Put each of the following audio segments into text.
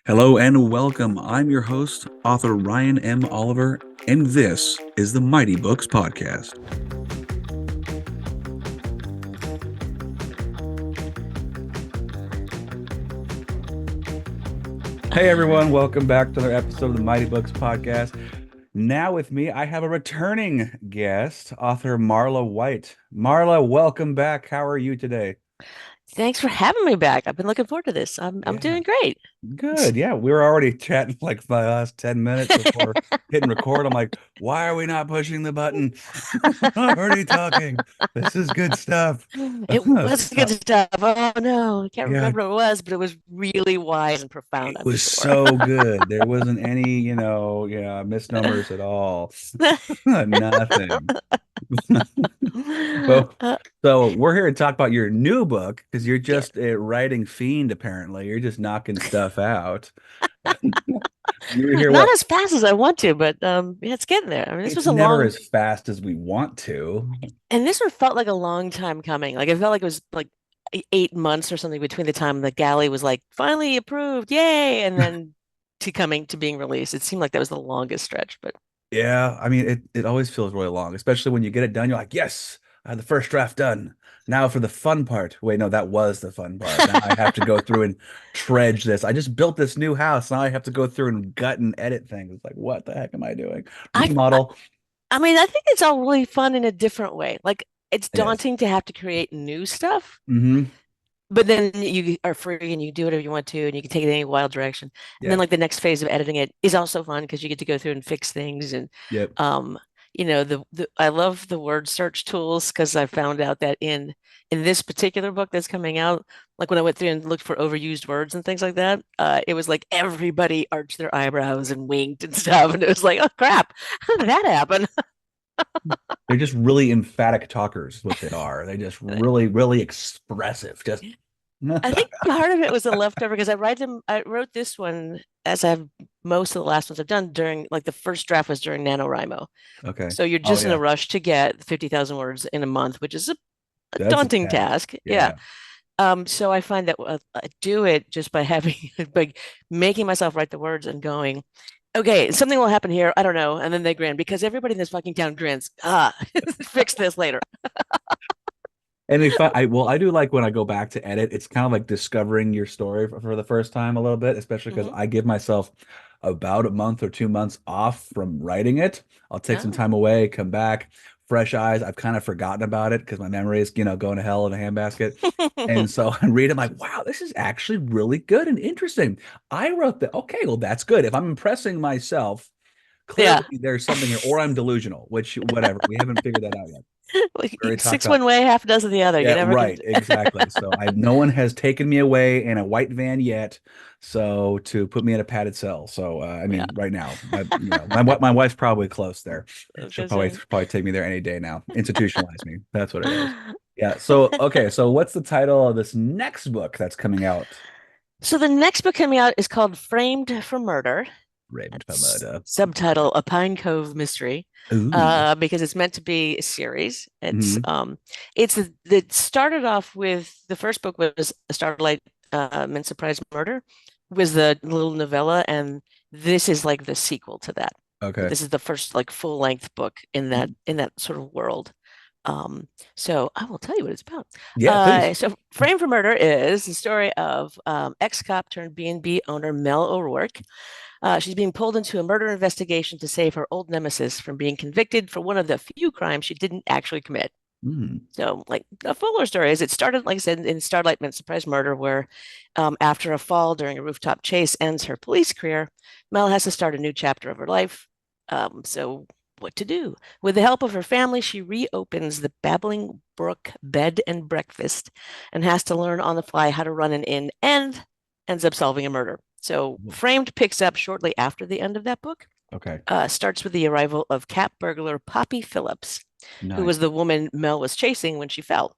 Hello and welcome. I'm your host, author Ryan M. Oliver, and this is the Mighty Books Podcast. Hey everyone, welcome back to another episode of the Mighty Books Podcast. Now with me, I have a returning guest, author Marla White. Marla, welcome back. How are you today? Thanks for having me back. I've been looking forward to this. I'm Yeah. doing great. Good. Yeah, we were already chatting like for the last 10 minutes before hitting record. I'm like, why are we not pushing the button? Already talking. This is good stuff. It was good So, stuff. Oh no, I can't yeah, remember what it was, but it was really wise and profound, it I'm was sure. so good. There wasn't any, misnomers at all. Nothing. Well, Uh, so we're here to talk about your new book because you're yeah, just a writing fiend, apparently. You're just knocking stuff out. You were here, not what? as fast as I want to, but yeah, it's getting there. I mean, this It's was a never long, as fast as we want to. and this one felt like a long time coming. Like it felt like it was like 8 months or something between the time the galley was like finally approved, yay, and then to coming to being released. It seemed like that was the longest stretch, but Yeah, I mean, it always feels really long, especially when you get it done. You're like, yes, I had the first draft done. Now for the fun part. Wait, no, that was the fun part. Now I have to go through and trudge this. I just built this new house. Now I have to go through and gut and edit things. It's like, what the heck am I doing? I Remodel. I mean, I think it's all really fun in a different way. Like it's Yes. daunting to have to create new stuff, Hmm. but then you are free and you do whatever you want to, and you can take it in any wild direction. And then Yeah. like the next phase of editing it is also fun because you get to go through and fix things. And Yep. um, the I love the word search tools because I found out that in this particular book that's coming out, like when I went through and looked for overused words and things like that, it was like everybody arched their eyebrows and winked and stuff, and it was like, oh crap, how did that happen? They're just really emphatic talkers, what they are. They just really, really expressive. Just I think part of it was a leftover because I wrote this one as I've most of the last ones I've done during like the first draft was during NaNoWriMo. okay. So you're Oh just in a yeah. rush to get 50,000 words in a month, which is a That's a daunting task. task. Yeah. Yeah. So I find that I do it just by having by making myself write the words and going, okay, something will happen here. I don't know. And then they grin because everybody in this fucking town grins. Ah, fix this later. And if I do like when I go back to edit, it's kind of like discovering your story for the first time a little bit, especially because Hmm. I give myself about a month or 2 months off from writing it. I'll take some Oh. time away, come back, fresh eyes. I've kind of forgotten about it because my memory is, going to hell in a handbasket. And so I read it, I'm like, wow, this is actually really good and interesting. I wrote that. Okay, well, that's good. If I'm impressing myself, clearly Yeah. there's something here, or I'm delusional, which whatever. We haven't figured that out yet. Like, We already talked six about. one way, half a dozen the other. You Yeah, never can. right, exactly. So no one has taken me away in a white van yet, so to put me in a padded cell. So I Yeah. mean, right now, my wife's probably close there. I was She'll gonna probably say. probably take me there any day now. Institutionalize me. That's what it is. Yeah. So okay. So what's the title of this next book that's coming out? So the next book coming out is called Framed for Murder. Raven That's Pamoda. subtitle A Pine Cove Mystery. Ooh. Because it's meant to be a series. Hmm. It started off with the first book was a Starlight Mint Surprise Murder, was the little novella, and this is like the sequel to that. Okay. This is the first like full length book in that sort of world. So I will tell you what it's about. Yeah, please. So Frame for Murder is the story of ex-cop turned B&B owner Mel O'Rourke. She's being pulled into a murder investigation to save her old nemesis from being convicted for one of the few crimes she didn't actually commit. Mm. So, like a fuller story is it started, like I said, in Starlight Mint Surprise Murder, where after a fall during a rooftop chase ends her police career, Mel has to start a new chapter of her life. So, what to do? With the help of her family, she reopens the Babbling Brook Bed and Breakfast and has to learn on the fly how to run an inn and ends up solving a murder. So, Framed picks up shortly after the end of that book. Okay. Starts with the arrival of cat burglar Poppy Phillips, who was Nice. the woman Mel was chasing when she fell.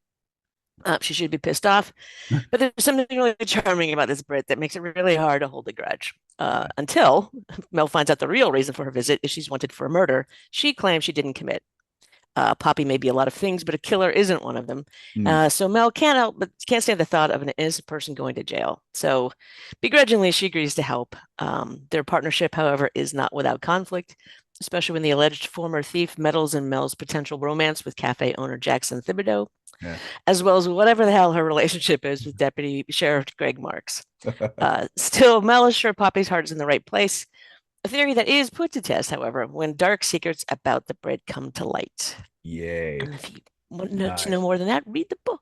She should be pissed off, but there's something really charming about this Brit that makes it really hard to hold a grudge. Okay. Until Mel finds out the real reason for her visit is she's wanted for a murder she claims she didn't commit. Poppy may be a lot of things, but a killer isn't one of them. Hmm. So Mel can't stand the thought of an innocent person going to jail. So begrudgingly, she agrees to help. Their partnership, however, is not without conflict, especially when the alleged former thief meddles in Mel's potential romance with cafe owner Jackson Thibodeau, Yeah. as well as whatever the hell her relationship is with Deputy Sheriff Greg Marks. Still, Mel is sure Poppy's heart is in the right place. A theory that is put to test, however, when dark secrets about the bread come to light. Yay. And if you want to know Nice. more than that, read the book.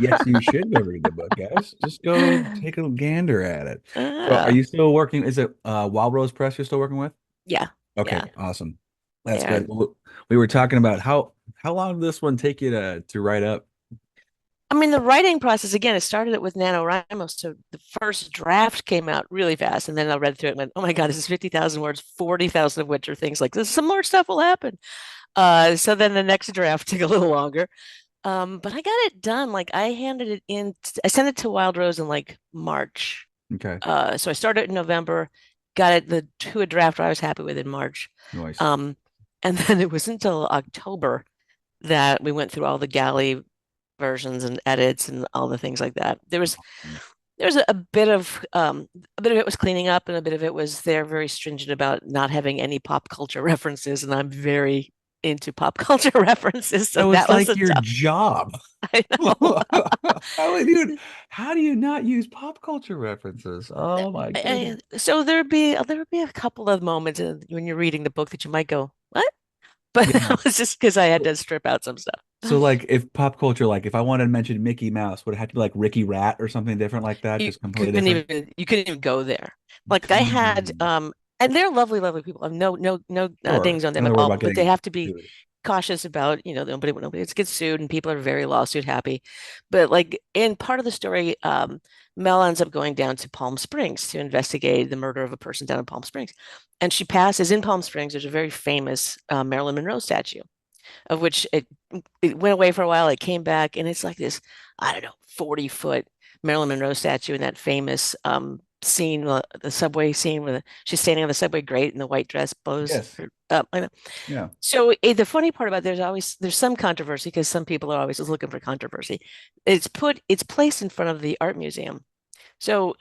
Yes, you should go read the book, guys. Just go take a gander at it. So are uh, you still working? Is it Wild Rose Press you're still working with? yeah, Okay, yeah. awesome. That's good. And Well, we were talking about how long did this one take you to write up? I mean, the writing process, again, it started it with NaNoWriMo. So the first draft came out really fast. And then I read through it and went, oh my God, this is 50,000 words, 40,000 of which are things like this. Some more stuff will happen. So then the next draft took a little longer. But I got it done. Like I handed it in, I sent it to Wild Rose in like March. Okay, So I started in November, got it to a draft I was happy with in March. nice. Um, and then it was until October that we went through all the galley versions and edits and all the things like that. There was a bit of it was cleaning up and a bit of it was they're very stringent about not having any pop culture references, and I'm very into pop culture references, so So that it's was like a your tough. job. I know. How do you not use pop culture references? Oh my goodness. So there would be a couple of moments when you're reading the book that you might go, "What?" But Yeah. that was just because I had to strip out some stuff. So like if pop culture, like if I wanted to mention Mickey Mouse, would it have to be like Ricky Rat or something different like that? You Just completely couldn't different? even you couldn't even go there. Like I had Mm, and they're lovely, lovely people. No sure. dings on them Another at word all, about but they getting have to be sued. cautious about, nobody gets sued and people are very lawsuit happy. But like in part of the story, Mel ends up going down to Palm Springs to investigate the murder of a person down in Palm Springs. And she passes in Palm Springs, there's a very famous Marilyn Monroe statue, of which it went away for a while. It came back, and it's like this, I don't know, 40-foot Marilyn Monroe statue in that famous scene, the subway scene where she's standing on the subway grate in the white dress blows Yes. her up. I know. Yeah. So the funny part about there's some controversy because some people are always just looking for controversy. It's placed in front of the art museum. So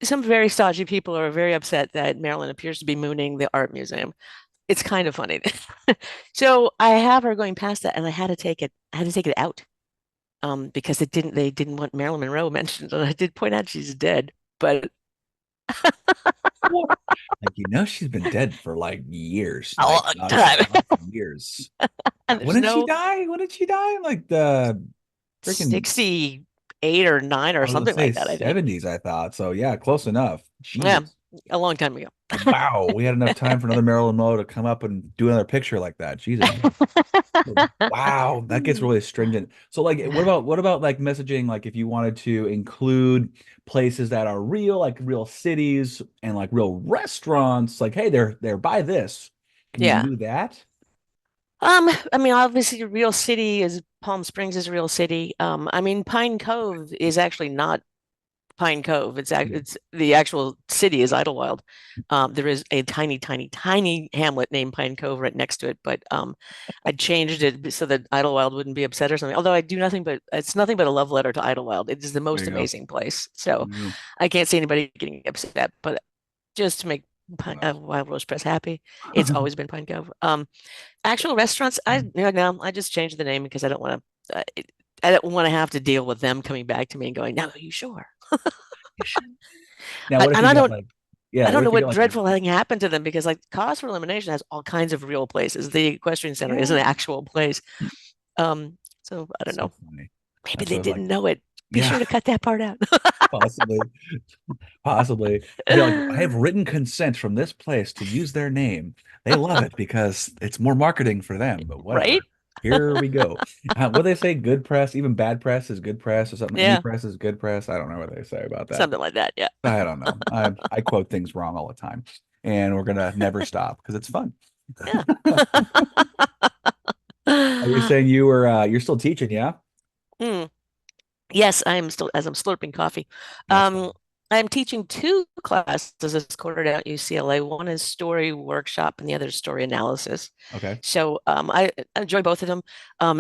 some very stodgy people are very upset that Marilyn appears to be mooning the art museum. It's kind of funny. So I have her going past that, and I had to take it out because they didn't want Marilyn Monroe mentioned. And I did point out she's dead, but What? Like she's been dead for like years, a like long time. nonstop years. And When there's did she no die? When did she die? Like the freaking 68 or 9 or I was gonna something say like that, I think. 70s, I thought. So yeah, close enough. Yeah, Jesus. a long time ago. Wow, we had enough time for another Marilyn Monroe to come up and do another picture like that. Jesus. Wow, that gets really stringent. So like what about like messaging like if you wanted to include places that are real, like real cities and like real restaurants, like hey, they're by this. Can you Yeah. do that? I mean, obviously, a real city is Palm Springs is a real city. I mean, Pine Cove is actually not Pine Cove. Hmm. It's the actual city is Idlewild. There is a tiny, tiny, tiny hamlet named Pine Cove right next to it, but I changed it so that Idlewild wouldn't be upset or something. Although I do nothing but it's nothing but a love letter to Idlewild. It is the There most you go. amazing place. So Yeah. I can't see anybody getting upset, but just to make Nice. Wild Rose Press happy, it's always been Pine Cove. Actual restaurants, no, I just changed the name because I don't want to have to deal with them coming back to me and going, "No, are you sure?" You should. Now, I, what if and you I got don't like, yeah, I what don't know if you what got like, dreadful thing happened to them because like Cause for Elimination has all kinds of real places. The Equestrian Center is an yeah, actual place. So I don't so know. funny. Maybe That's they what like, didn't know it. Be yeah, sure to cut that part out. possibly, possibly. Be like, I have written consent from this place to use their name. They love it because it's more marketing for them, but Right? whatever. Here we go. What they say, good press, even bad press is good press or something. Any Yeah, press is good press. I don't know what they say about that. something like that. Yeah. I don't know. I quote things wrong all the time, and we're gonna never stop because it's fun. Yeah. Are you saying you're still teaching, yeah? Mm. Yes, I'm still as I'm slurping coffee. That's Um, fun. I'm teaching two classes this quarter down at UCLA. One is story workshop and the other is story analysis. Okay. So I enjoy both of them.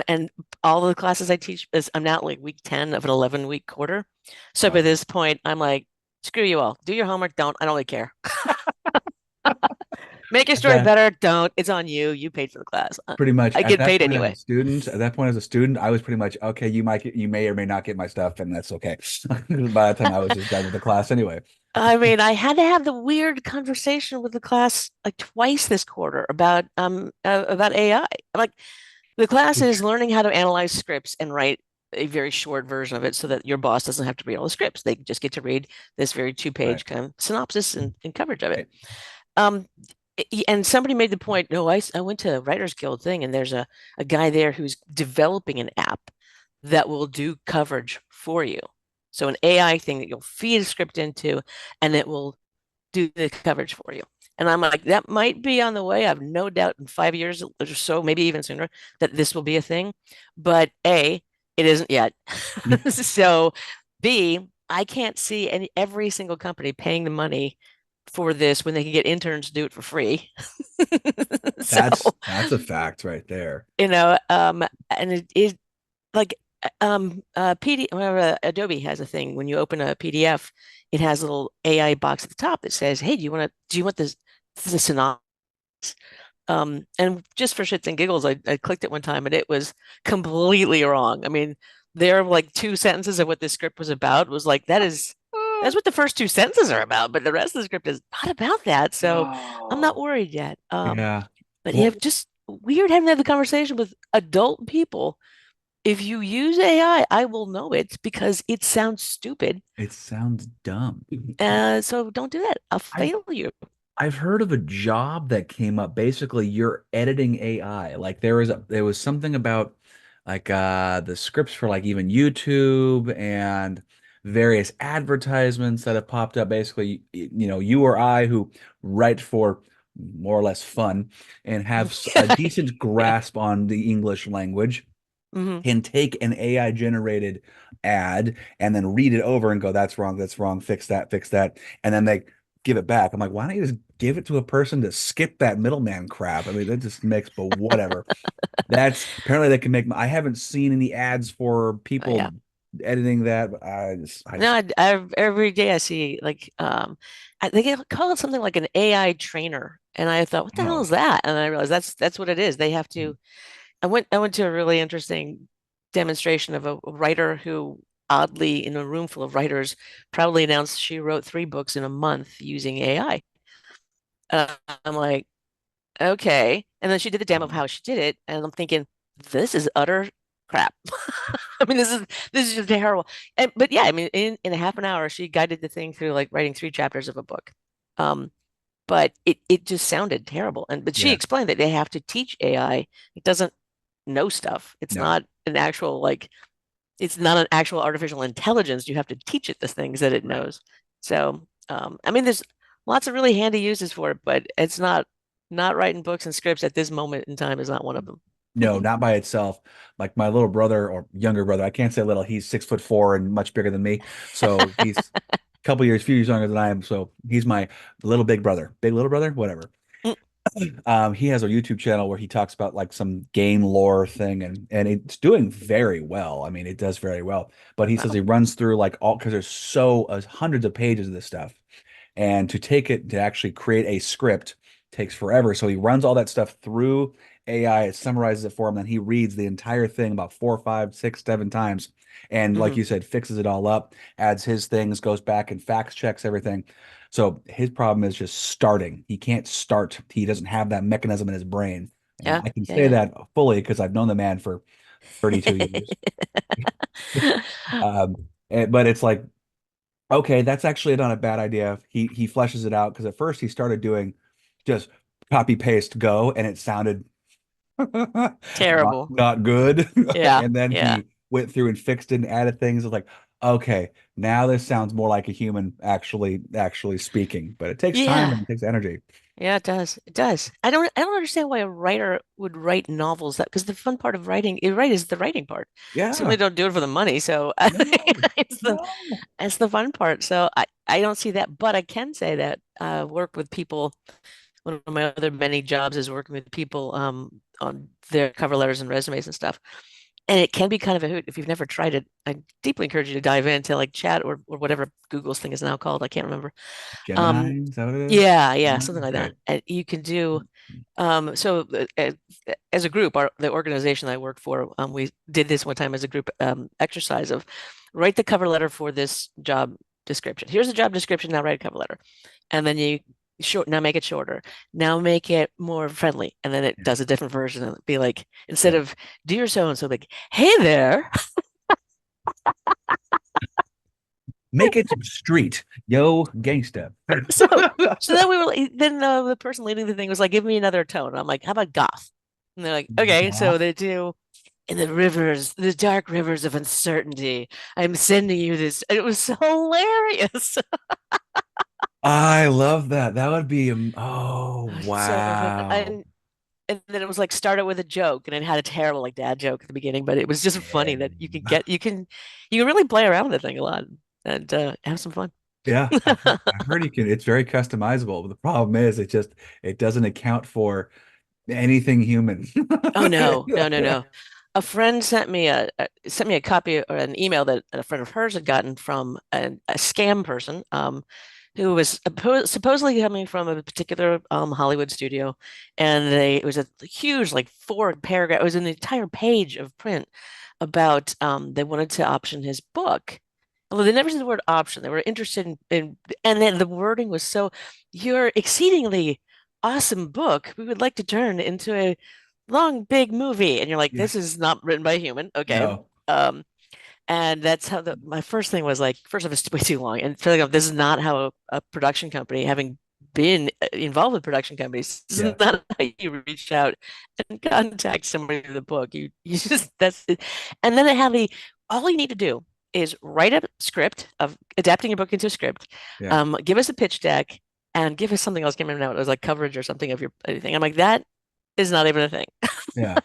And all of the classes I teach is I'm now at like week 10 of an 11-week quarter. So by Okay. this point, I'm like, screw you all. Do your homework. Don't. I don't really care. Make your At story that better. Don't. It's on you. You paid for the class. pretty much I at get that paid point as a anyway. student, I was pretty much okay. You may or may not get my stuff, and that's okay. By the time I was just done with the class anyway. I mean, I had to have the weird conversation with the class like twice this quarter about AI. Like the class is learning how to analyze scripts and write a very short version of it so that your boss doesn't have to read all the scripts. They just get to read this very Right. two-page kind of synopsis and coverage of it. Right. Um, and somebody made the point, no, I went to a Writers Guild thing and there's a guy there who's developing an app that will do coverage for you. So an AI thing that you'll feed a script into and it will do the coverage for you. And I'm like, that might be on the way. I have no doubt in 5 years or so, maybe even sooner, that this will be a thing. But A, it isn't yet. So B, I can't see every single company paying the money for this when they can get interns to do it for free. So, That's a fact right there. and it is like PD, whenever Adobe has a thing, when you open a PDF, it has a little AI box at the top that says, "Hey, do you want the synopsis?" And just for shits and giggles, I clicked it one time and it was completely wrong. I mean, there are like two sentences of what this script was about was like that's what the first two sentences are about, but the rest of the script is not about that. So I'm not Oh, worried yet. yeah. But you have Well, just weird having to have the conversation with adult people. If you use AI, I will know it because it sounds stupid. it sounds dumb. So don't do that. I'll I've fail you. I've heard of a job that came up. Basically, you're editing AI. Like there was something about like the scripts for like even YouTube and various advertisements that have popped up. Basically, you or I who write for more or less fun and have a decent Yeah. grasp on the English language Hmm. can take an AI generated ad and then read it over and go, that's wrong, fix that. And then they give it back. I'm like, why don't you just give it to a person to skip that middleman crap? I mean, that just makes, but whatever. That's apparently they can make, I haven't seen any ads for Yeah. people editing that, but I No, just, every day I see like they call it something like an AI trainer, and I thought, what the hell oh, is that? And I realized that's what it is. They have to. I went to a really interesting demonstration of a writer who oddly in a room full of writers proudly announced she wrote 3 books in a month using AI. I'm like, okay. And then she did the demo of how she did it, and I'm thinking, this is utter crap. I mean, this is just terrible. But yeah, I mean, in a half an hour, she guided the thing through like writing 3 chapters of a book. Um, but it just sounded terrible. But she yeah, explained that they have to teach AI. It doesn't know stuff. no, It's not an actual artificial intelligence. You have to teach it the things that it right. knows. So, I mean, there's lots of really handy uses for it, but it's not writing books and scripts at this moment in time is not one of them. No, not by itself. Like my little brother or younger brother, I can't say little, he's 6'4" and much bigger than me. So he's few years younger than I am. So he's my little big brother, big little brother, whatever. Mm, He has a YouTube channel where he talks about like some game lore thing and it's doing very well. I mean, it does very well. But he says wow. he runs through like all because there's hundreds of pages of this stuff. And to take it to actually create a script takes forever. So he runs all that stuff through AI, it summarizes it for him, and he reads the entire thing about four, five, six, 7 times. And like Hmm. you said, fixes it all up, adds his things, goes back and fact checks everything. So his problem is just starting. He can't start. He doesn't have that mechanism in his brain. And Yeah, I can say yeah, that fully because I've known the man for 32 years. yeah. But it's like, okay, that's actually not a bad idea. He fleshes it out because at first he started doing just copy paste go, and it sounded Terrible. not good. Yeah, And then yeah. he went through and fixed it and added things. It's like, Okay, now this sounds more like a human actually speaking, but it takes time Yeah. and it takes energy. Yeah, it does. It does. I don't understand why a writer would write novels that because the fun part of writing, right, is the writing part. Certainly Yeah. don't do it for the money. So No. it's No. the fun part. So I don't see that, but I can say that work with people. One of my other many jobs is working with people on their cover letters and resumes and stuff. And it can be kind of a hoot. If you've never tried it, I deeply encourage you to dive into like chat or whatever Google's thing is now called. I can't remember. Um, Gemini, is that what it is? yeah, yeah, Gemini? something like Okay. that. And you can do as a group, the organization I work for, we did this one time as a group exercise of write the cover letter for this job description. Here's the job description. Now write a cover letter, and then you short. Now make it shorter. Now make it more friendly, and then it Yeah. does a different version. And it'd be like instead Yeah. of dear so and so, like hey there. Make it street. Yo, gangsta. So so then we were then the person leading the thing was like, give me another tone. I'm like, how about goth? And they're like, okay, so Goth. they do in the rivers, the dark rivers of uncertainty. I'm sending you this. It was hilarious. I love that. That would be, oh, So fun. wow. And then it was like start it with a joke, and it had a terrible like dad joke at the beginning, but it was just funny that Damn. you can really play around with the thing a lot and have some fun. Yeah, I've heard you can. It's very customizable, but the problem is it doesn't account for anything human. Oh no, no, no, no. A friend sent me a copy or an email that a friend of hers had gotten from a scam person who was supposedly coming from a particular Hollywood studio, and it was a huge like 4 paragraph. It was an entire page of print about they wanted to option his book. Although they never said the word option, they were interested and then the wording was so, your exceedingly awesome book, we would like to turn into a long, big movie. And you're like, Yeah. this is not written by a human. Okay. No. Um, and that's how my first thing was like, first off, it's way too long. And second off, this is not how a production company, having been involved with production companies, this is Yeah. not how you reach out and contact somebody with a book. You just, that's it. And then it had all you need to do is write a script of adapting a book into a script, Yeah. give us a pitch deck, and give us something else. I can't remember now. It was like coverage or something of your anything. I'm like, that is not even a thing. Yeah.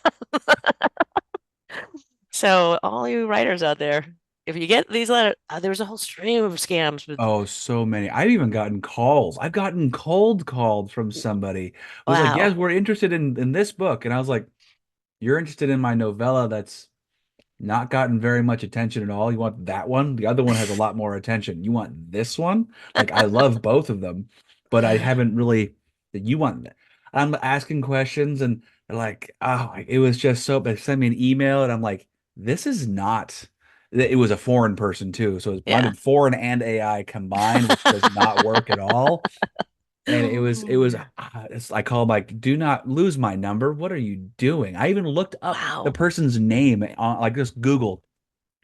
So all you writers out there, if you get these letters, there was a whole stream of scams with Oh, so many. I've even gotten calls. I've gotten cold called from somebody who was like, "Yes, wow. we're interested in this book." And I was like, "You're interested in my novella that's not gotten very much attention at all. You want that one? The other one has a lot more attention. You want this one?" Like I love both of them, but I haven't really you want that. I'm asking questions and they're like, oh, it was just so they sent me an email and I'm like, this is not it was a foreign person too. So it was Yeah. blended foreign and AI combined, which does not work at all. And I called like, do not lose my number. What are you doing? I even looked up the Wow. person's name on like just Google,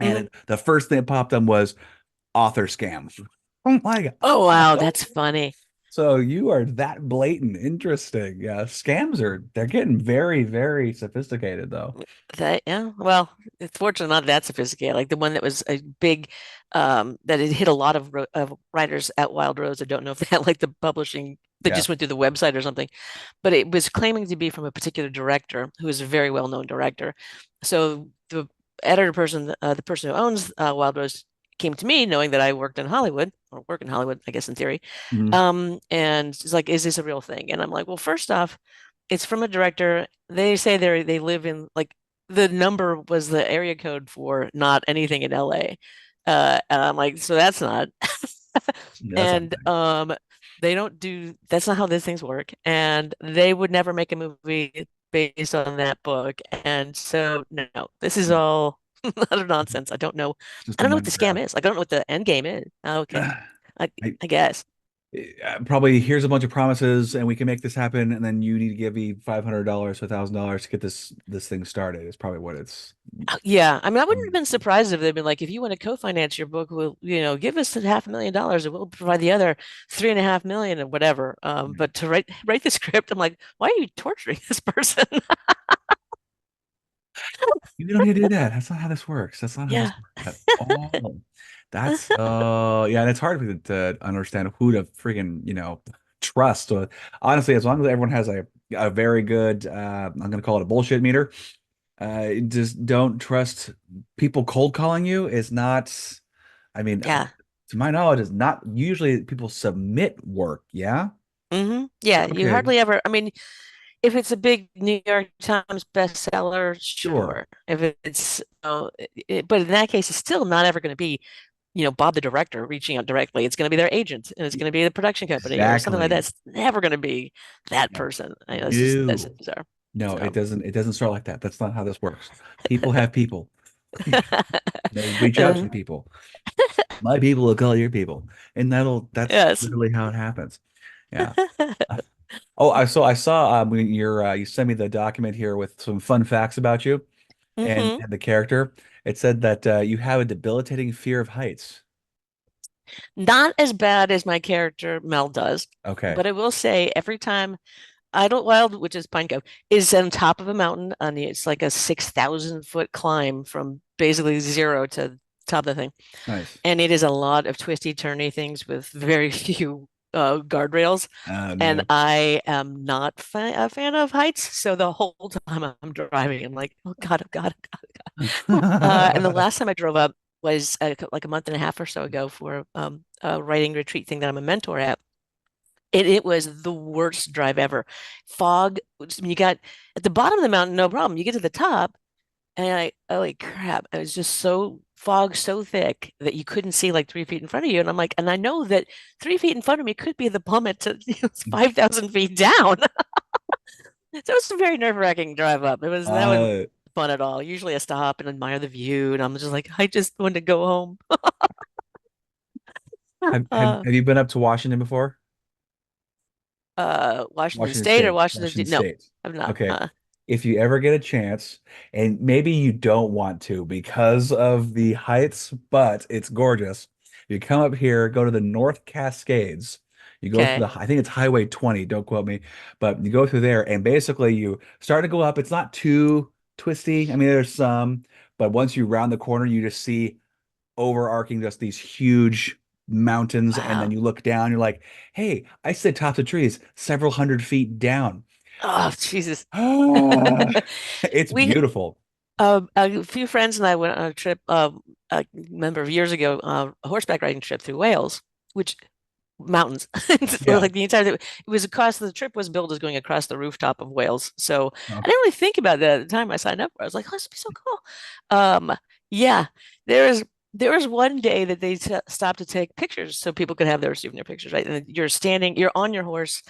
and Mhm. the first thing that popped up was author scam. I'm like, Oh, wow. oh, That's funny. so you are that blatant. Interesting. Yeah, scams they're getting very, very sophisticated though. That, yeah. Well, it's fortunately not that sophisticated. Like the one that was a big, that it hit a lot of writers at Wild Rose. I don't know if they had like the publishing that Yeah. just went through the website or something, but it was claiming to be from a particular director who is a very well-known director. So the editor person, the person who owns Wild Rose, came to me knowing that I worked in Hollywood or work in Hollywood, I guess in theory. Mhm. And she's like, "Is this a real thing?" And I'm like, "Well, first off, it's from a director. They say they live in like the number was the area code for not anything in LA." And I'm like, "So that's not." That's And something. they don't do that's not how these things work. And they would never make a movie based on that book. And so no, this is all utter nonsense. Just I a don't know what money the scam grab. is. Like I don't know what the end game is. Okay. I I, I guess. probably here's a bunch of promises and we can make this happen and then you need to give me $500 to $1,000 to get this thing started. It's probably what it's Yeah, I mean, I wouldn't have been surprised if they'd been like, if you want to co-finance your book, we'll, give us $500,000 and we'll provide the other 3.5 million or whatever. But to write the script, I'm like, why are you torturing this person? you don't need to do that. That's not how this works. That's not how Yeah. this works at all. That's yeah, and it's hard to understand who to freaking, trust. Honestly, as long as everyone has a very good I'm gonna call it a bullshit meter, just don't trust people cold calling you is not, I mean, Yeah. to my knowledge, is not usually people submit work, yeah? Yeah, you Okay, hardly ever, I mean, if it's a big New York Times bestseller, sure. sure. If it's, but in that case, it's still not ever going to be, Bob the director reaching out directly. It's going to be their agent, and it's going to be the production company or something like that. Exactly. It's never going to be that No. person. That's No. just bizarre. No, So, it doesn't start like that. That's not how this works. People have people. They reach out to uh, the people. My people will call your people. And that's yes. literally how it happens. Yeah. Oh, I saw when you sent me the document here with some fun facts about you hmm and the character. It said that you have a debilitating fear of heights. Not as bad as my character Mel does, Okay. but I will say every time Idlewild, which is Pine Cove, is on top of a mountain. It's like a 6,000 foot climb from basically zero to the top of the thing. Nice. And it is a lot of twisty, turny things with very few guardrails. Oh And no. I am not a fan of heights. So the whole time I'm driving, I'm like, oh God, oh God, oh God. And the last time I drove up was like a month and a half or so ago for a writing retreat thing that I'm a mentor at. It was the worst drive ever. Fog, you got at the bottom of the mountain, no problem. You get to the top, and holy crap, it was just so fog so thick that you couldn't see like 3 feet in front of you. And I'm like, and I know that 3 feet in front of me could be the plummet to 5,000 feet down. So it was a very nerve-wracking drive up. That wasn't uh, fun at all. Usually I stop and admire the view, and I'm just like, I just want to go home. Uh, have you been up to Washington before? Washington Washington State or State. Washington Washington D No, State. I'm not. Okay. If you ever get a chance, and maybe you don't want to because of the heights, but it's gorgeous. You come up here, go to the North Cascades. You go through Okay. the, I think it's Highway 20, don't quote me, but you go through there and basically you start to go up. It's not too twisty. I mean, there's some, but once you round the corner, you just see overarching just these huge mountains. And then Wow. you look down, you're like, hey, I sit tops of trees several hundred feet down. Oh, Jesus. Ah, it's We, beautiful. a few friends and I went on a trip, a number of years ago, a horseback riding trip through Wales, which mountains. Yeah. Like the entire, it was across the trip was billed as going across the rooftop of Wales. So I Okay. didn't really think about that at the time I signed up for it. I was like, oh, this would be so cool. Yeah, there is. There was one day that they stopped to take pictures so people could have their souvenir pictures, right? And you're on your horse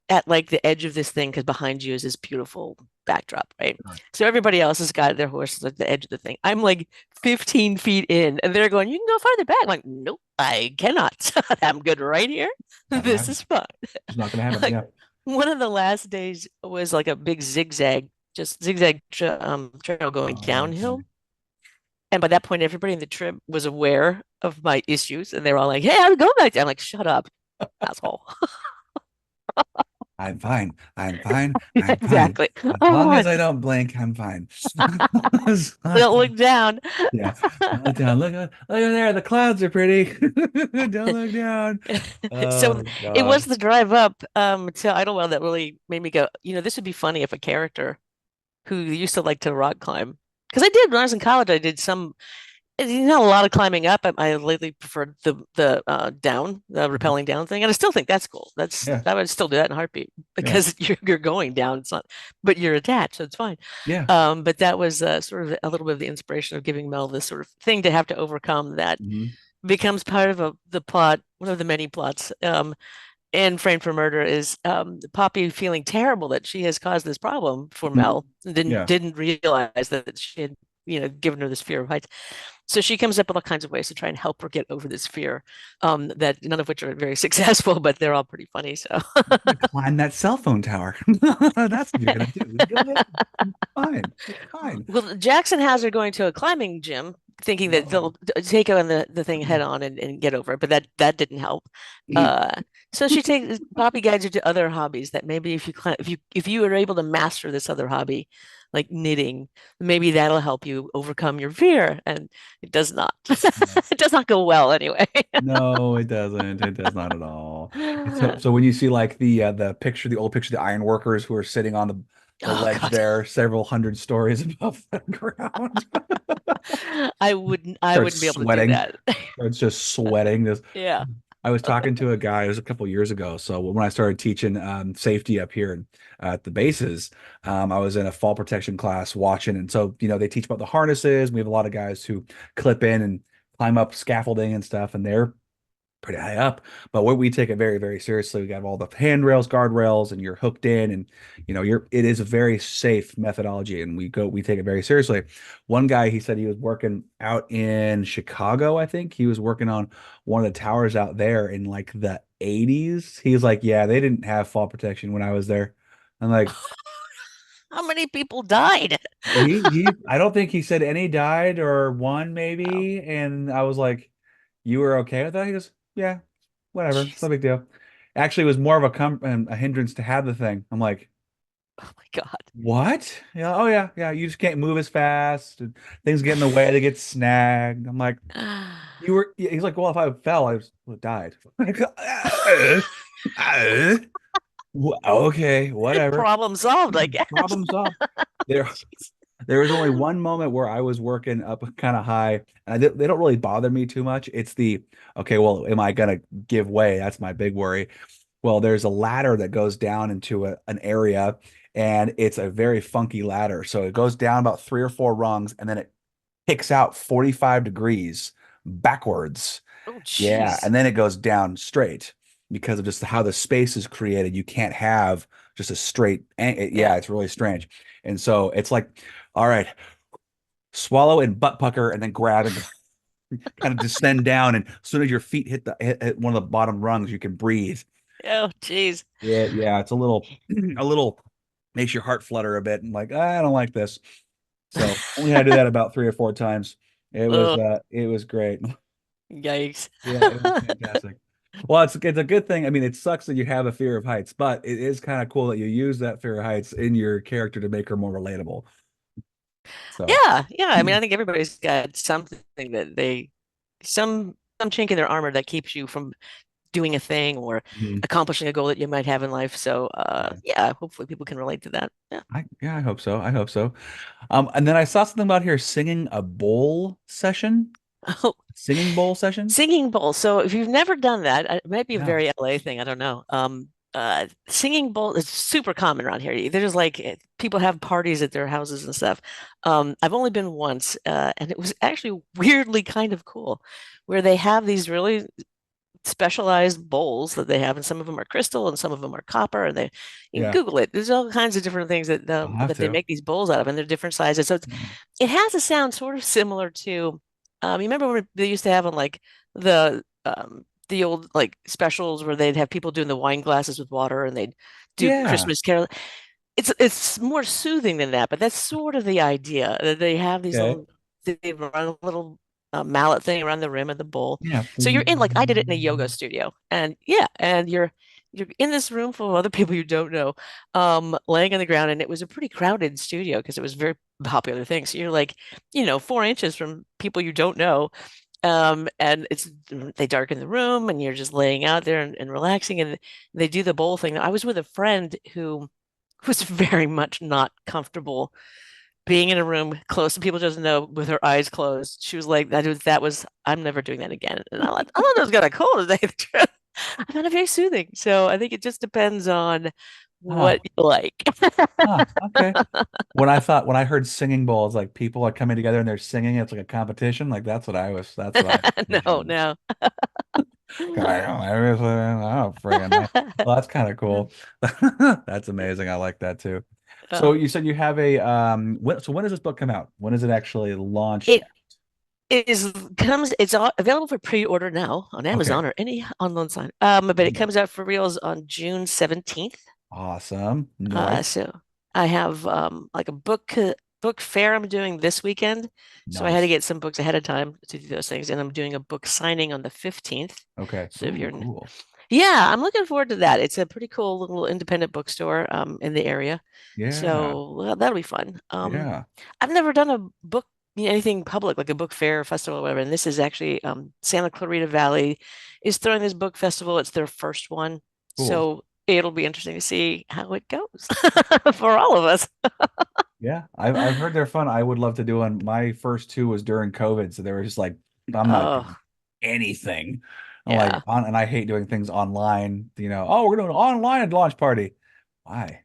at like the edge of this thing because behind you is this beautiful backdrop, right? So everybody else has got their horses at the edge of the thing. I'm like 15 feet in, and they're going, "You can go farther back." I'm like, "Nope, I cannot. I'm good right here. Not gonna This happen. is fun." It's not gonna happen. Like Yeah. one of the last days was like a big zigzag, just zigzag trail going Oh, downhill. And by that point, everybody in the trip was aware of my issues, and they were all like, "Hey, I'm going back there." I'm like, "Shut up, asshole." I'm fine. I'm fine. I'm fine. Exactly. As long Oh, as I don't blink, I'm fine. don't look down. Yeah. Don't look down. Look over there. The clouds are pretty. Don't look down. So Oh it was God. the drive up to Idlewild that really made me go, this would be funny if a character who used to like to rock climb. Because I did when I was in college, I did some, not a lot of climbing up. I lately preferred the down, the rappelling down thing, and I still think that's cool. Yeah. I would still do that in a heartbeat Yeah. because you're going down. It's not, but you're attached, so it's fine. Yeah. But that was sort of a little bit of the inspiration of giving Mel this sort of thing to have to overcome that Mhm. becomes part of the plot, one of the many plots. In Framed for Murder is Poppy feeling terrible that she has caused this problem for Mhm. Mel and didn't Yeah. didn't realize that she had given her this fear of heights. So she comes up with all kinds of ways to try and help her get over this fear, that none of which are very successful, but they're all pretty funny. So Climb that cell phone tower. That's what you're gonna do. Go ahead. It's fine. It's fine. well, Jackson has her going to a climbing gym thinking that they'll No. take on the thing head on and get over it, but that didn't help. Uh, so she takes Poppy guides her to other hobbies that maybe if you are able to master this other hobby, like knitting, maybe that'll help you overcome your fear. And it does not. It does not go well anyway. No, it doesn't. It does not at all. So when you see like the picture, the old picture, of the iron workers who are sitting on the Oh ledge God. there, several hundred stories above the ground, I starts wouldn't be able to do sweating. that. Starts just sweating. This Yeah. I was talking to a guy, it was a couple years ago. So when I started teaching safety up here at the bases, I was in a fall protection class watching. And so, they teach about the harnesses. We have a lot of guys who clip in and climb up scaffolding and stuff, and they're pretty high up. But we take it very, very seriously. We got all the handrails, guardrails, and you're hooked in, and it is a very safe methodology, and we take it very seriously. One guy, he said he was working out in Chicago, I think. He was working on one of the towers out there in like the 80s. He's like, yeah, they didn't have fall protection when I was there. I'm like, How many people died? I don't think he said any died or one Oh, maybe. And I was like, you were okay with that? He goes, yeah, whatever. It's no jeez. big deal. Actually, it was more of a hindrance to have the thing. I'm like, Oh my God. what? Yeah, oh yeah. You just can't move as fast. And things get in the way, they get snagged. I'm like, you were, yeah. He's like, well, if I fell, would have died. I go, okay, whatever. Problem solved, I guess. Problem solved. There, there was only one moment where I was working up kind of high, and they don't really bother me too much. It's okay, well, am I gonna give way? That's my big worry. Well, there's a ladder that goes down into an area, and it's a very funky ladder. So it goes down about 3 or 4 rungs, and then it kicks out 45 degrees backwards. Oh, Yeah, jeez. and then it goes down straight because of just how the space is created. You can't have just a straight. Yeah. Yeah, it's really strange. And so it's like, all right, swallow and butt pucker, and then grab and kind of descend down. And as soon as your feet hit one of the bottom rungs, you can breathe. Oh, jeez. Yeah, it's a little, a little makes your heart flutter a bit, and like, I don't like this. So only had to do that about 3 or 4 times. Oh, It was great. yikes. Yeah, it was fantastic. Well, it's a good thing. I mean, it sucks that you have a fear of heights, but it is kind of cool that you use that fear of heights in your character to make her more relatable. So, Yeah, yeah. I mean, I think everybody's got something that some chink in their armor that keeps you from doing a thing or mhm. accomplishing a goal that you might have in life. So, Yeah, yeah, hopefully people can relate to that. Yeah. I hope so. I hope so. And then I saw something about here singing a bowl session, Oh, singing bowl session. singing bowl. So if you've never done that, it might be a No. very LA thing. I don't know. Singing bowl is super common around here. There's like people have parties at their houses and stuff. I've only been once, and it was actually weirdly kind of cool, where they have these really specialized bowls that they have, and some of them are crystal and some of them are copper. And they, you can Yeah, Google it. There's all kinds of different things I'll have that they to. make these bowls out of, and they're different sizes. So it has a sound sort of similar to, you remember when they used to have on like the old like specials where they'd have people doing the wine glasses with water and they'd do Yeah. Christmas carol. It's more soothing than that, but that's sort of the idea that they have these Okay. little they run a little mallet thing around the rim of the bowl. Yeah. So you're in like I did it in a yoga studio, and yeah, and you're in this room full of other people you don't know, laying on the ground, and it was a pretty crowded studio because it was a very popular thing. So you're like, 4 inches from people you don't know, and they darken the room, and you're just laying out there and relaxing, and they do the bowl thing. I was with a friend who was very much not comfortable being in a room close to people she doesn't know with her eyes closed. She was like, I'm never doing that again. And I thought it was kind of cool to tell you the truth. I found it very soothing. So I think it just depends on what Oh, you like. okay. When I heard singing bowl, it's like people are coming together and they're singing. It's like a competition. Like that's what I No, envisioned. no. Oh, friggin' man. Well, that's kind of cool. That's amazing. I like that too. So Uh, you said you have so when does this book come out? When is it actually launched? it it's available for pre-order now on Okay. Amazon or any online sign. But it Mhm. comes out for reals on June 17th. Awesome. Nice. So I have like a book. book fair I'm doing this weekend. So I had to Nice. get some books ahead of time to do those things. And I'm doing a book signing on the 15th. Okay. So if Ooh, you're in, cool. yeah, I'm looking forward to that. It's a pretty cool little independent bookstore in the area. Yeah. So well, that'll be fun. Yeah. I've never done a book, anything public, like a book fair, festival, or whatever. And this is actually Santa Clarita Valley is throwing this book festival. It's their first one. Cool. So it'll be interesting to see how it goes for all of us. Yeah. I've heard they're fun. I would love to do one. My first two was during COVID, so they were just like, I'm not Oh, doing anything. I'm like, yeah. and I hate doing things online. Oh, we're doing an online launch party. Why?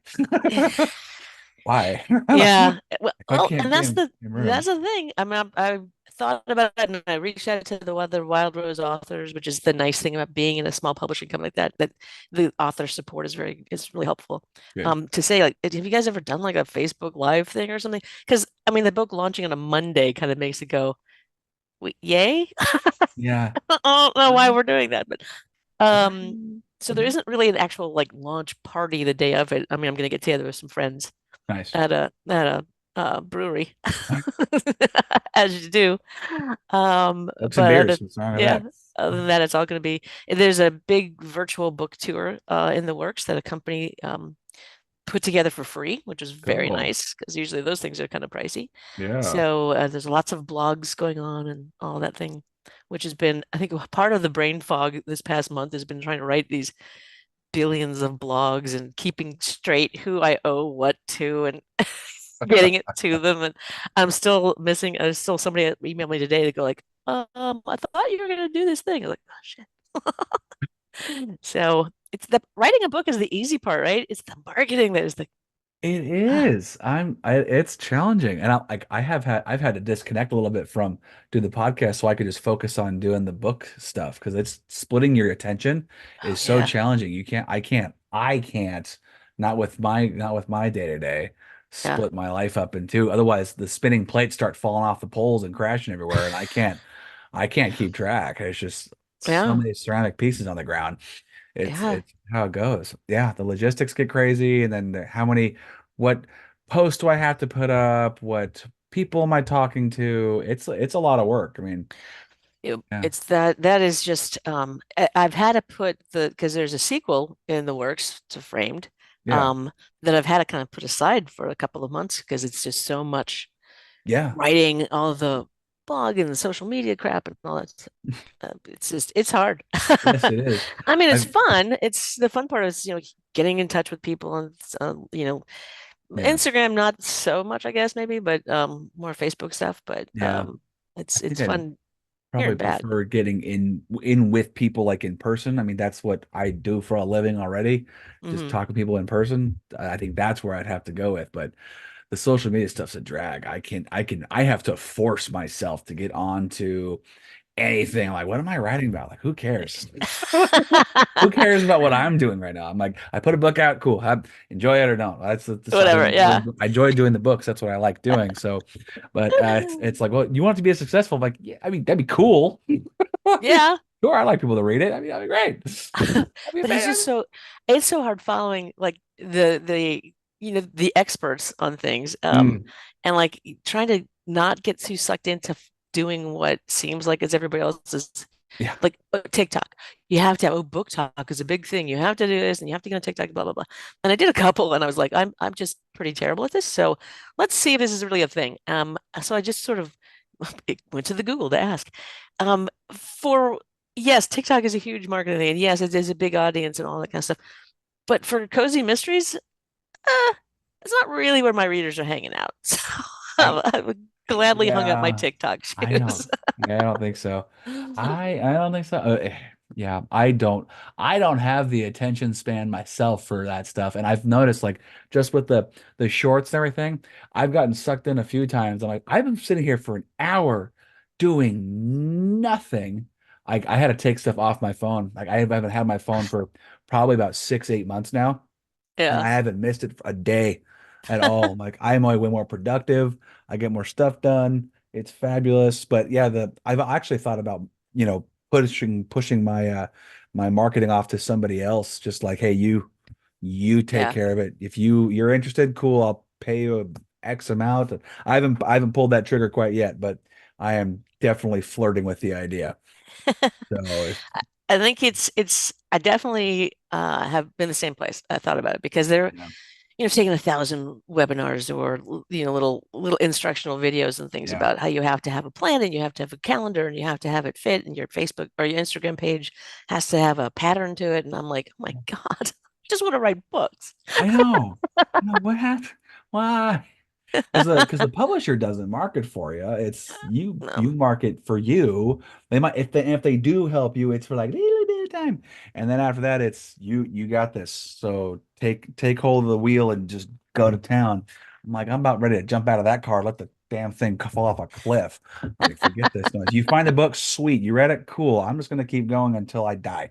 Why? Yeah. Well, If I can't and be that's in, the in that's room. the thing. I mean, I thought about it and I reached out to the other Wild Rose authors, which is the nice thing about being in a small publishing company like that, that the author support is really helpful. Good. To say like, have you guys ever done like a Facebook Live thing or something? Because I mean, the book launching on a Monday kind of makes it go, yay! Yeah. I don't know why I, we're doing that, but I, so there isn't really an actual like launch party the day of it. I mean, I'm gonna get together with some friends nice. at a brewery, as you do. Books and But beers. What's wrong with yeah, that? other than that, it's all going to be. There's a big virtual book tour in the works that a company put together for free, which is very Cool. nice because usually those things are kind of pricey. Yeah. So there's lots of blogs going on and all that thing, which has been, I think, part of the brain fog this past month has been trying to write these billions of blogs and keeping straight who I owe what to and getting it to them. And I'm still missing, still somebody emailed me today to go like, I thought you were going to do this thing. I was like, oh shit. So it's the writing a book is the easy part, right? It's the marketing that is the, It is. It's challenging. And I've had to disconnect a little bit from doing the podcast so I could just focus on doing the book stuff because it's splitting your attention oh is so yeah. challenging. I can't, not with my day to day, Yeah. split my life up in two. Otherwise the spinning plates start falling off the poles and crashing everywhere. And I can't keep track. It's just so Yeah. many ceramic pieces on the ground. Yeah. It's how it goes. Yeah, the logistics get crazy, and then how many, what post do I have to put up? What people am I talking to? It's a lot of work. I mean, yeah, It's that is just I've had to put the because there's a sequel in the works to Framed yeah, um that I've had to kind of put aside for a couple of months because it's just so much yeah. writing all the blog and the social media crap and all that. It's just it's hard. Yes, it is. I mean, it's I fun. It's the fun part is getting in touch with people and yeah, Instagram not so much I guess maybe, but more Facebook stuff. But yeah. I it's think I'd fun here probably and bad. prefer getting in with people like in person. I mean, that's what I do for a living already. Just Hmm. talking to people in person. I think that's where I'd have to go with, but the social media stuff's a drag. I have to force myself to get on to anything. Like, what am I writing about? Like, who cares? Who cares about what I'm doing right now? I'm like, I put a book out, cool. Enjoy it or don't. That's Whatever. Yeah. I enjoy doing the books. That's what I like doing. So, but it's like, well, you want it to be a successful? I'm like, yeah, I mean, that'd be cool. I mean, Yeah. sure, I like people to read it. I mean, that'd be great. That'd be But it's just amazing. so it's so hard following like the experts on things Mm, and like trying to not get too sucked into doing what seems like it's everybody else's yeah. like TikTok. You have to have book talk is a big thing. You have to do this and you have to get on TikTok, blah blah blah. And I did a couple and I was like, I'm just pretty terrible at this. So let's see if this is really a thing. So I just sort of went to the Google to ask. For yes, TikTok is a huge marketing thing, and yes, it is a big audience and all that kind of stuff. But for cozy mysteries, it's not really where my readers are hanging out. I So I would gladly hung up my yeah. TikTok I shoes. don't. Yeah, I don't think so. I don't think so. Yeah, I don't have the attention span myself for that stuff. And I've noticed, like, just with the shorts and everything, I've gotten sucked in a few times. I'm like, I've been sitting here for an hour doing nothing. I had to take stuff off my phone. Like, I haven't had my phone for probably about 6, 8 months now, and Yeah, I haven't missed it for a day at all. Like, I'm way more productive. I get more stuff done. It's fabulous. But yeah, the I've actually thought about, pushing my marketing off to somebody else. Just like, hey, you take yeah, care of it. If you're interested, cool, I'll pay you X amount. I haven't pulled that trigger quite yet, but I am definitely flirting with the idea. So it's I think it's I definitely have been the same place. I thought about it because they're yeah, taking 1,000 webinars or little instructional videos and things yeah. about how you have to have a plan and you have to have a calendar and you have to have it fit and your Facebook or your Instagram page has to have a pattern to it. And I'm like, oh my God, I just want to write books. I know. No, what happened? Why? Because the publisher doesn't market for you. It's you No. market for you. They might if they do help you, it's for like a little bit of time. And then after that, it's you got this. So take hold of the wheel and just go to town. I'm like, I'm about ready to jump out of that car, let the damn thing fall off a cliff. Like, forget this noise. You find the book, sweet. You read it, cool. I'm just gonna keep going until I die.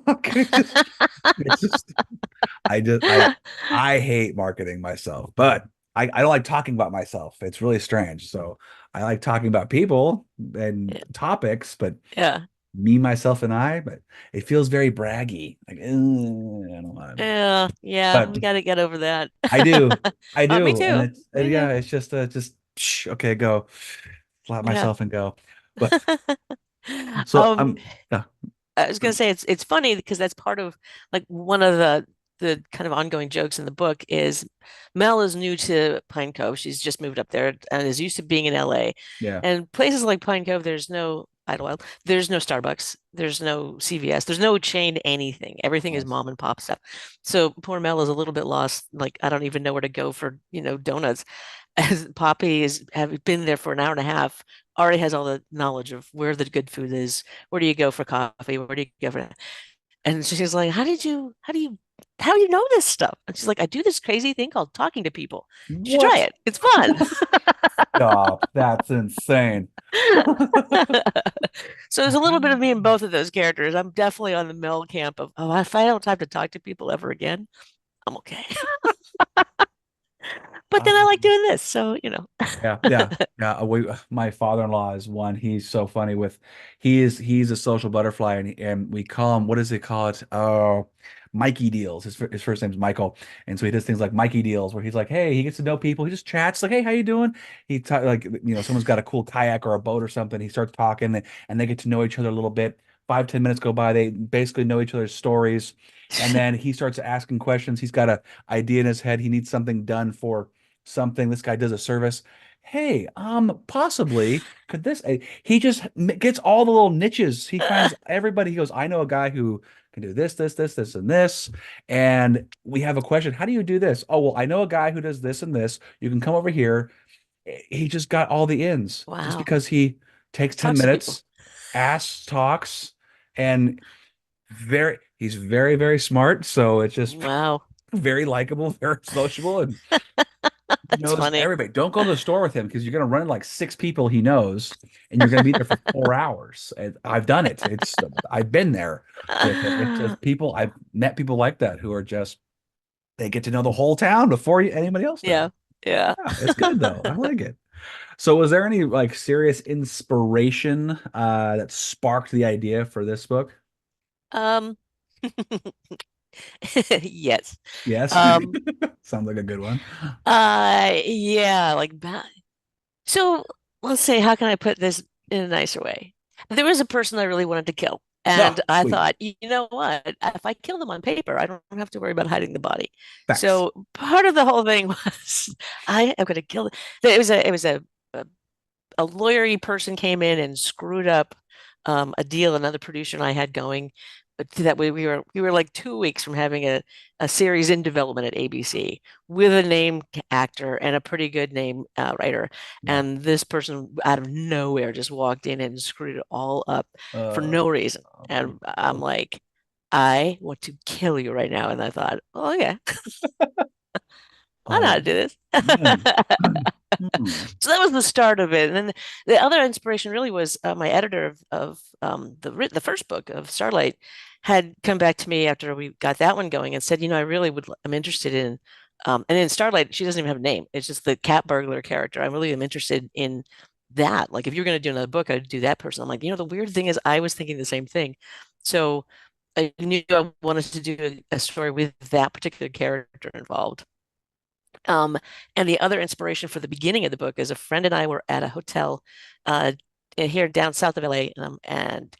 Okay. It's just I hate marketing myself, but I don't like talking about myself. It's really strange. So I like talking about people and Yeah. topics, but Yeah. me, myself, and I, but it feels very braggy. Like, I don't want to. Yeah. Yeah. But We got to get over that. I do. I Me do. And too. Me yeah, too. it's just okay, go. Slap Yeah. myself and go. But so Um, I'm yeah, I was gonna say it's funny because that's part of like one of the kind of ongoing jokes in the book is Mel is new to Pine Cove. She's just moved up there and is used to being in LA. yeah, And places like Pine Cove, there's no Idlewild, there's no Starbucks, there's no CVS, there's no chain anything. Everything is nice. mom and pop stuff. So poor Mel is a little bit lost. Like I don't even know where to go for, donuts. As Poppy is have been there for an hour and a half, already has all the knowledge of where the good food is. Where do you go for coffee? Where do you go for? And she's like, how do you know this stuff? And she's like, I do this crazy thing called talking to people. You should try What? it. It's fun. Stop. That's insane. So there's a little bit of me in both of those characters. I'm definitely on the Mel camp of, oh, if I don't have to talk to people ever again, I'm okay. But then I like Um, doing this. So, Yeah, yeah, yeah. My father-in-law is one. He's so funny with, he's a social butterfly, and we call him, what does he call it? Oh, Mikey Deals. His first name's Michael, and so he does things like Mikey Deals, where he's like, hey, he gets to know people. He just chats, like, hey, how you doing? Like, someone's got a cool kayak or a boat or something. He starts talking, and they get to know each other a little bit. 5, 10 minutes go by. They basically know each other's stories, and then he starts asking questions. He's got an idea in his head. He needs something done for something. This guy does a service. Hey, possibly could this? He just gets all the little niches. He finds everybody. He goes, I know a guy who can do this, this, this, this, and this. And we have a question. How do you do this? Oh, well, I know a guy who does this and this. You can come over here. He just got all the ins just wow. because he takes 10 Talks to people. minutes, asks, talks, and he's very, very smart. So it's just Wow. very likable, very sociable, and That's knows funny. everybody. Don't go to the store with him because you're going to run like 6 people he knows, and you're going to be there for 4 hours. And I've done it. I've been there with it. It's just people. I've met people like that who are just they get to know the whole town before anybody else does. Yeah. Yeah. Yeah, it's good though. I like it. So, was there any like serious inspiration that sparked the idea for this book? Um, yes. Yes, Um, sounds like a good one. yeah, like so let's say, how can I put this in a nicer way? There was a person I really wanted to kill. And No, I sweet thought, you know what? If I kill them on paper, I don't have to worry about hiding the body. facts. So part of the whole thing was I am going to kill. A, a lawyery person came in and screwed up a deal another producer and I had going. But that way we were like 2 weeks from having a series in development at ABC with a named actor and a pretty good name writer. Yeah. And this person out of nowhere just walked in and screwed it all up for Uh, no reason. And I'm like, I want to kill you right now. And I thought, oh yeah, I know how oh to do this. man. Hmm. So that was the start of it. And then the other inspiration really was my editor of the first book of Starlight had come back to me after we got that one going and said, I really I'm interested in, and in Starlight, she doesn't even have a name. It's just the cat burglar character. I really am interested in that. Like if you're going to do another book, I'd do that person. I'm like, the weird thing is I was thinking the same thing. So I knew I wanted to do a story with that particular character involved. Um, and the other inspiration for the beginning of the book is a friend and I were at a hotel uh, here down south of LA, and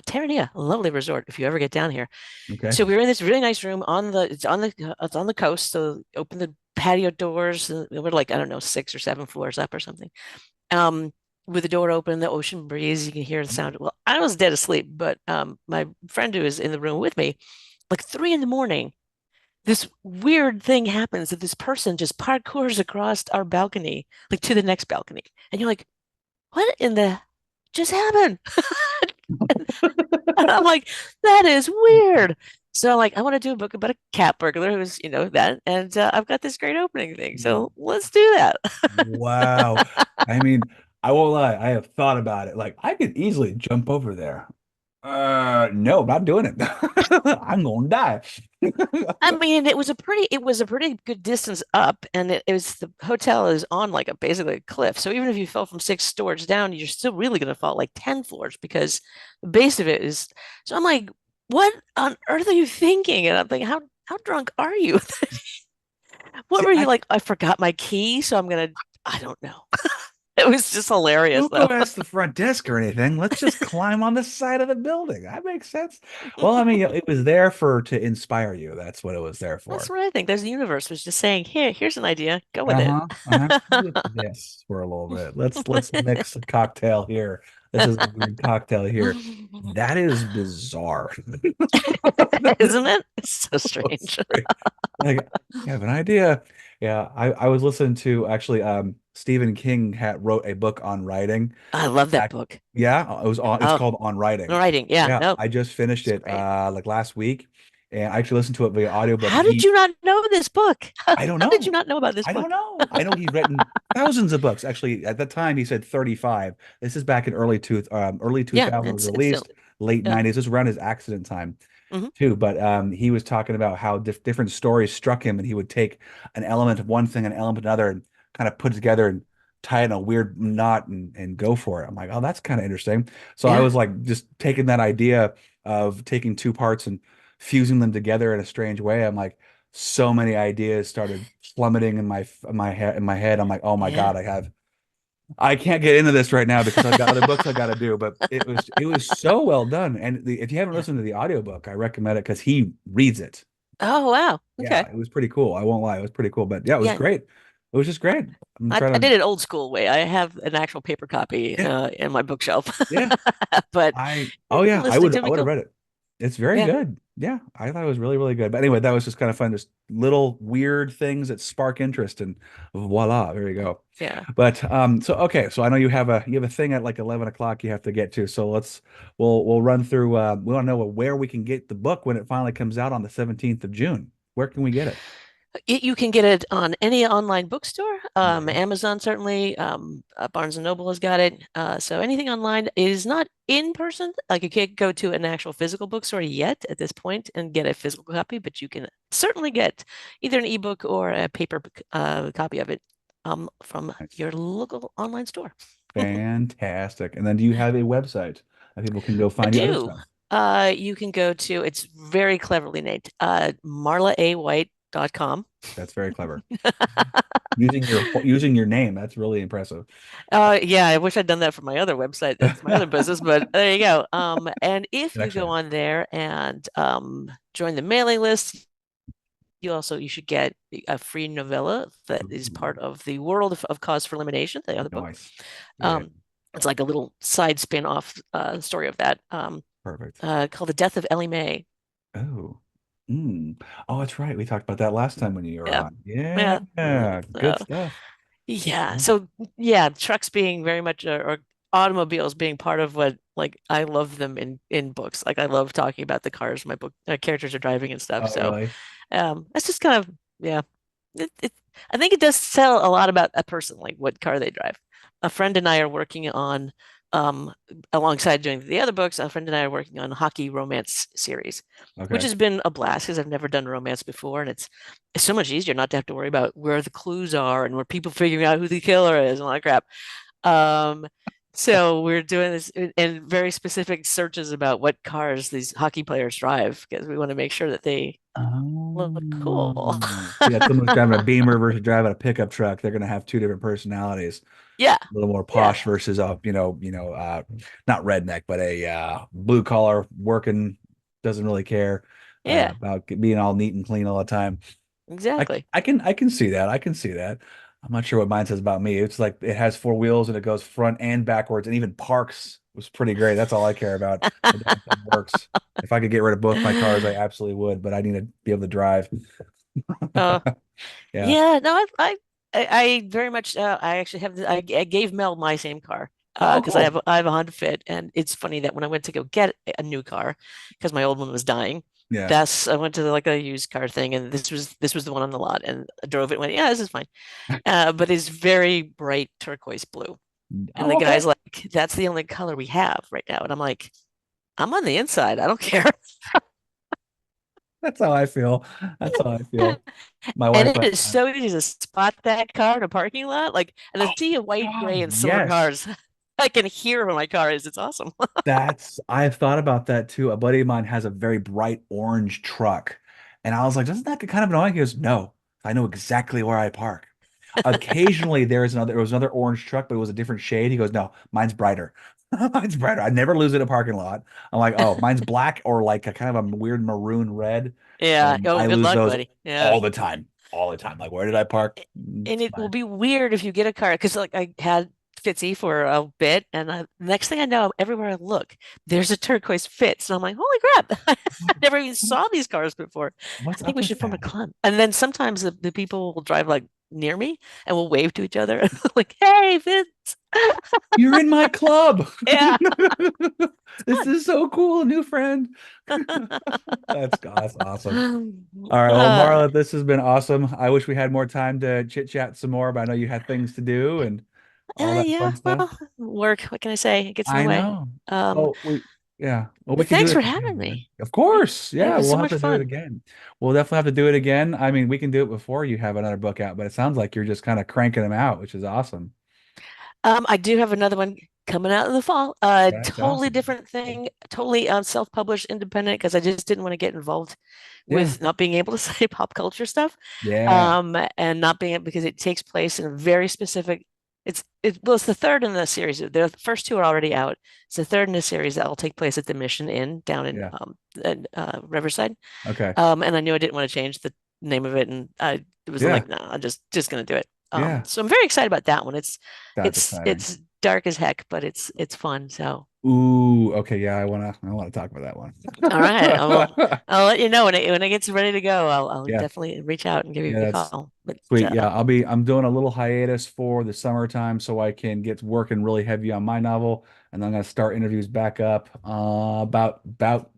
Terranea, a lovely resort if you ever get down here. Okay. So we were in this really nice room it's on the coast. So open the patio doors. And we're like, I don't know, 6 or 7 floors up or something. Um, with the door open, the ocean breeze, you can hear the sound. Well, I was dead asleep, but my friend who was in the room with me, like 3 in the morning, this weird thing happens that this person just parkours across our balcony, like to the next balcony. And you're like, what in the just happened? And I'm like, that is weird. So I'm like, I want to do a book about a cat burglar who's, that. And I've got this great opening thing. So let's do that. Wow. I mean, I won't lie, I have thought about it. Like, I could easily jump over there. No, not doing it. I'm gonna die. I mean, it was a pretty good distance up, and the hotel is on like basically a cliff. So even if you fell from 6 stories down, you're still really going to fall like 10 floors because the base of it is. So I'm like, what on earth are you thinking? And I'm thinking, how drunk are you? What See, were you I like? I forgot my key, so I'm gonna. I don't know. It was just hilarious don't go though. ask the front desk or anything. Let's just climb on the side of the building. That makes sense. Well, I mean, it was there for to inspire you. That's what it was there That's for. what I think. There's the universe was just saying, here's an idea. Go with it. Uh-huh. Uh-huh. With this for a little bit. Let's mix a cocktail here. This is a weird cocktail here. That is bizarre. Isn't it? It's so So strange. strange. Like, I have an idea. Yeah, I was listening to actually Stephen King had wrote a book on writing. I love that Back, book. yeah, it's Oh, called On Writing. writing. Yeah, Yeah, no, I just finished it's it great. like last week and I actually listened to it via audiobook. How did you not know this book? I don't How did you know. not know about this I don't book? know. I know he's written thousands of books. Actually, at the time he said 35. This is back in early Yeah, 2000s it's still, released, late yeah. 90s. This was around his accident time Hmm. too. But he was talking about how different stories struck him, and he would take an element of one thing, an element of another, and kind of put it together and tie it in a weird knot and go for it. I'm like, oh, that's kind of interesting. So I Yeah. was like, just taking that idea of taking two parts and fusing them together in a strange way. I'm like, so many ideas started plummeting in my head. I'm like, oh my Yeah. God, I can't get into this right now because I've got other books I got to do, but it was so well done. And if you haven't Yeah. listened to the audiobook, I recommend it because he reads it. Oh, wow. Yeah, Okay. it was pretty cool. I won't lie, it was pretty cool. But yeah, it was Yeah. great. It was just great. I'm I trying to did it old school way. I have an actual paper copy yeah, in my bookshelf, yeah. but Oh yeah, I listening would to I me would have cool. read it. It's very Yeah. good. Yeah, I thought it was really, really good. But anyway, that was just kind of fun. Just little weird things that spark interest and voila, there you go. Yeah. But so okay, so I know you have a thing at like 11 o'clock you have to get to. So we'll run through we want to know where we can get the book when it finally comes out on the 17th of June. Where can we get it? You can get it on any online bookstore. Okay. Amazon certainly. Barnes and Noble has got it. So anything online is not in person. Like you can't go to an actual physical bookstore yet at this point and get a physical copy, but you can certainly get either an ebook or a paper copy of it from Nice. your local online store. Fantastic. And then do you have a website that people can go I find your other do. stuff? You can go to, it's very cleverly named, marlawhite.com. That's very clever. Using your name, that's really impressive. Yeah, I wish I'd done that for my other website. That's my other business, but there you go. And if you go Excellent. on there and join the mailing list, you should get a free novella that is Ooh, part of the world of Cause for Elimination, the other book. nice. Yeah, Um, it's like a little side spin-off story of that perfect. called The Death of Ellie Mae. Oh. Mm. Oh, that's right. We talked about that last time when you were Yeah, on. Yeah, yeah. good So stuff. yeah. Yeah. So yeah, trucks being very much or automobiles being part of what like I love them in books. Like I love talking about the cars my book characters are driving and stuff. Oh, So really? that's just kind of yeah. It I think it does tell a lot about a person, like what car they drive. A friend and I are working on um alongside doing the other books, a friend and I are working on hockey romance series, which Okay. has been a blast because I've never done romance before, and it's so much easier not to have to worry about where the clues are and where people figuring out who the killer is and all that crap. Um, So we're doing this and very specific searches about what cars these hockey players drive because we want to make sure that they look cool. Oh, so yeah, someone's driving a Beamer versus driving a pickup truck. They're gonna have two different personalities. Yeah. A little more Yeah. posh versus a, not redneck, but a blue collar working, doesn't really care Yeah. about being all neat and clean all the time. Exactly. I can see that. I can see that. I'm not sure what mine says about me. It's like it has four wheels and it goes front and backwards and even parks was pretty great. That's all I care about. The damn thing works. If I could get rid of both my cars, I absolutely would, but I need to be able to drive. Uh, Yeah. yeah, no, I very much I actually have I gave Mel my same car Oh, because cool. I have a Honda Fit and it's funny that when I went to go get a new car because my old one was dying, Yeah. that's I went to like a used car thing and this was the one on the lot and I drove it and went, yeah, this is fine. But it's very bright turquoise blue. And the Oh, guy's okay. like, that's the only color we have right now. And I'm like, I'm on the inside. I don't care. That's how I feel. That's how I feel. My And wife, it is so easy to spot that car in a parking lot. Like, and oh the sea of white, God, gray, and silver yes. cars. I can hear where my car is. It's awesome. I've thought about that too. A buddy of mine has a very bright orange truck. And I was like, doesn't that get kind of annoying? He goes, no, I know exactly where I park. Occasionally there was another orange truck, but it was a different shade. He goes, no, mine's brighter. Mine's brighter. I never lose it in a parking lot. I'm like, oh, mine's black or like a kind of a weird maroon red. Yeah. And Oh, I good lose luck, those buddy. Yeah. all the time. All the time. Like, where did I park? And It's it will fine. be weird if you get a car because like I had Fitzy for a bit, and next thing I know, everywhere I look, there's a turquoise Fitz, and I'm like, holy crap! I never even saw these cars before. What's I think up we with should form a that? club. And then sometimes the people will drive like near me and will wave to each other, like, "Hey, Fitz!" You're in my club. Yeah, it's This fun. is so cool, a new friend. That's awesome. All right, well, Uh, Marla, this has been awesome. I wish we had more time to chit chat some more, but I know you had things to do and all that yeah, fun stuff. well, work. What can I say? It gets in the I way. know. Um, Oh, yeah. Well, we but can do thanks this for again, having man. me. Of course. It Yeah, was we'll so have much to do it fun. again. We'll definitely have to do it again. I mean, we can do it before you have another book out, but it sounds like you're just kind of cranking them out, which is awesome. I do have another one coming out in the fall. That's Totally awesome. different thing, totally self-published, independent, because I just didn't want to get involved Yeah. with not being able to say pop culture stuff, Yeah. and not being because it takes place in a very specific. Well, it's the third in the series. The first two are already out. It's the third in the series that will take place at the Mission Inn down Yeah. in Riverside. Okay. And I knew I didn't want to change the name of it, and I it was Yeah. like, no, I'm just gonna do it. Yeah. So I'm very excited about that one. That's exciting. It's dark as heck, but it's fun. So Ooh, okay, yeah, I wanna talk about that all right, one. I'll let you know when it gets ready to go. I'll Yeah, definitely reach out and give you yeah, a that's call. But sweet. Yeah, I'm doing a little hiatus for the summertime so I can get working really heavy on my novel, and I'm gonna start interviews back up about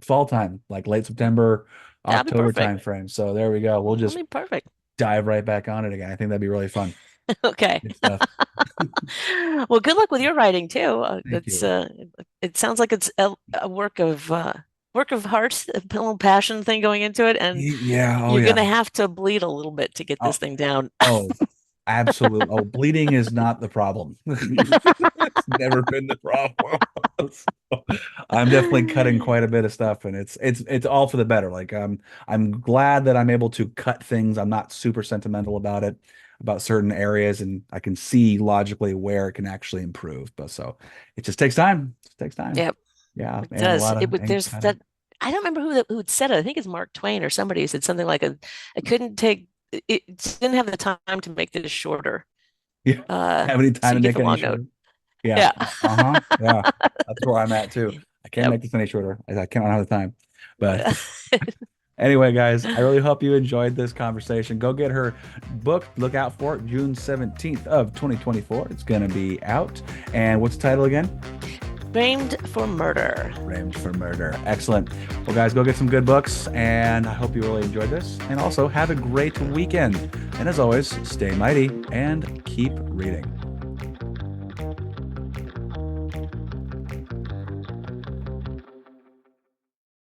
fall time, like late September, that'll be October perfect. time frame. So there we go. We'll That'll just be perfect. dive right back on it again. I think that'd be really fun. Okay. Good stuff. Well, good luck with your writing too. Thank you. It sounds like it's a work of heart, a little passion thing going into it, and Yeah, oh you're yeah. gonna have to bleed a little bit to get Oh, this thing down. oh, absolutely. Oh, bleeding is not the problem. It's never been the problem. So, I'm definitely cutting quite a bit of stuff, and it's all for the better. Like I'm glad that I'm able to cut things. I'm not super sentimental about it, about certain areas, and I can see logically where it can actually improve. But so it just takes time. It just takes time. Yep, Yeah, it and a does. lot of ink There's that. cutting. I don't remember who had said it. I think it's Mark Twain or somebody who said something like I couldn't take it didn't have the time to make this shorter. Yeah, have any So time you to get make the any long note. shorter? Yeah. Yeah. Uh-huh. Yeah. That's where I'm at too. I can't Yep. make this any shorter. I can't have the time. But anyway, guys, I really hope you enjoyed this conversation. Go get her book. Look out for it, June 17th of 2024. It's going to be out. And what's the title again? Framed for Murder. Framed for Murder. Excellent. Well, guys, go get some good books. And I hope you really enjoyed this. And also have a great weekend. And as always, stay mighty and keep reading.